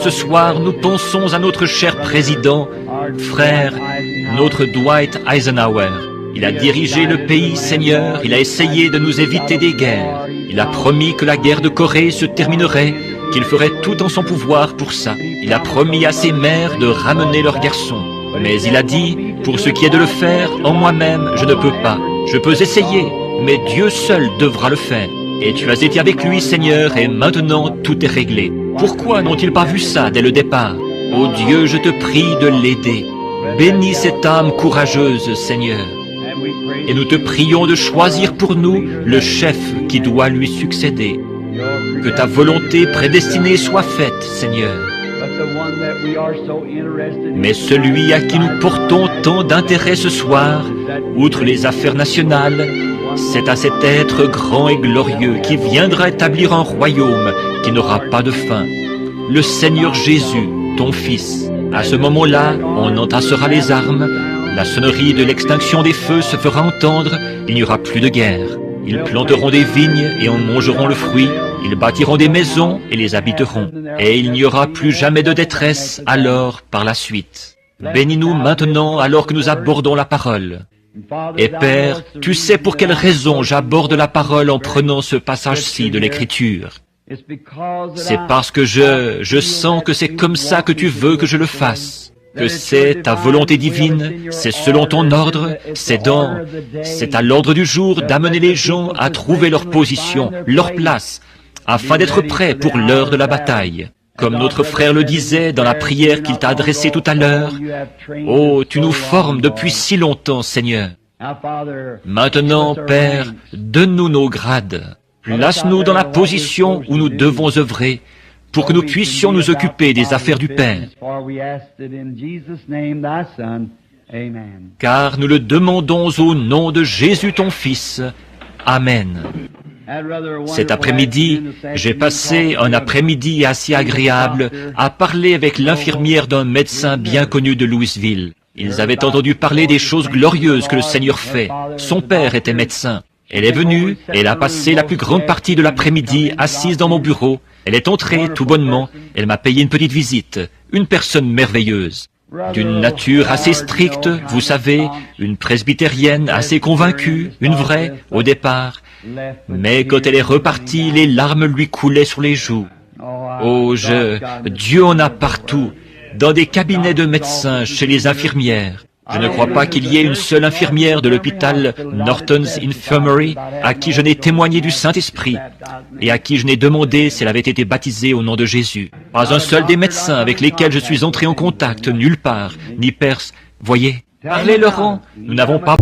Ce soir, nous pensons à notre cher président, frère, notre Dwight Eisenhower. Il a dirigé le pays, Seigneur, il a essayé de nous éviter des guerres. Il a promis que la guerre de Corée se terminerait, qu'il ferait tout en son pouvoir pour ça. Il a promis à ses mères de ramener leurs garçons. Mais il a dit, pour ce qui est de le faire, en moi-même, je ne peux pas. Je peux essayer, mais Dieu seul devra le faire. Et tu as été avec lui, Seigneur, et maintenant tout est réglé. Pourquoi n'ont-ils pas vu ça dès le départ? Ô Dieu, je te prie de l'aider. Bénis cette âme courageuse, Seigneur. Et nous te prions de choisir pour nous le chef qui doit lui succéder. Que ta volonté prédestinée soit faite, Seigneur. Mais celui à qui nous portons tant d'intérêt ce soir, outre les affaires nationales, c'est à cet être grand et glorieux qui viendra établir un royaume qui n'aura pas de fin. Le Seigneur Jésus, ton Fils. À ce moment-là, on entassera les armes, la sonnerie de l'extinction des feux se fera entendre, il n'y aura plus de guerre. Ils planteront des vignes et en mangeront le fruit, ils bâtiront des maisons et les habiteront. Et il n'y aura plus jamais de détresse alors par la suite. Bénis-nous maintenant alors que nous abordons la parole. Et Père, tu sais pour quelle raison j'aborde la parole en prenant ce passage-ci de l'Écriture. C'est parce que je sens que c'est comme ça que tu veux que je le fasse, que c'est ta volonté divine, c'est selon ton ordre, c'est à l'ordre du jour d'amener les gens à trouver leur position, leur place, afin d'être prêts pour l'heure de la bataille. Comme notre frère le disait dans la prière qu'il t'a adressée tout à l'heure, « Oh, tu nous formes depuis si longtemps, Seigneur. Maintenant, Père, donne-nous nos grades. Place-nous dans la position où nous devons œuvrer pour que nous puissions nous occuper des affaires du Père. Car nous le demandons au nom de Jésus ton Fils. Amen. » Cet après-midi, j'ai passé un après-midi assez agréable à parler avec l'infirmière d'un médecin bien connu de Louisville. Ils avaient entendu parler des choses glorieuses que le Seigneur fait. Son père était médecin. Elle est venue, et elle a passé la plus grande partie de l'après-midi assise dans mon bureau. Elle est entrée tout bonnement, elle m'a payé une petite visite, une personne merveilleuse. D'une nature assez stricte, vous savez, une presbytérienne assez convaincue, une vraie, au départ. Mais quand elle est repartie, les larmes lui coulaient sur les joues. Oh, Dieu en a partout, dans des cabinets de médecins, chez les infirmières. Je ne crois pas qu'il y ait une seule infirmière de l'hôpital Norton's Infirmary à qui je n'ai témoigné du Saint-Esprit et à qui je n'ai demandé si elle avait été baptisée au nom de Jésus. Pas un seul des médecins avec lesquels je suis entré en contact, nulle part, ni Perse. Voyez, parlez Laurent, nous n'avons pas...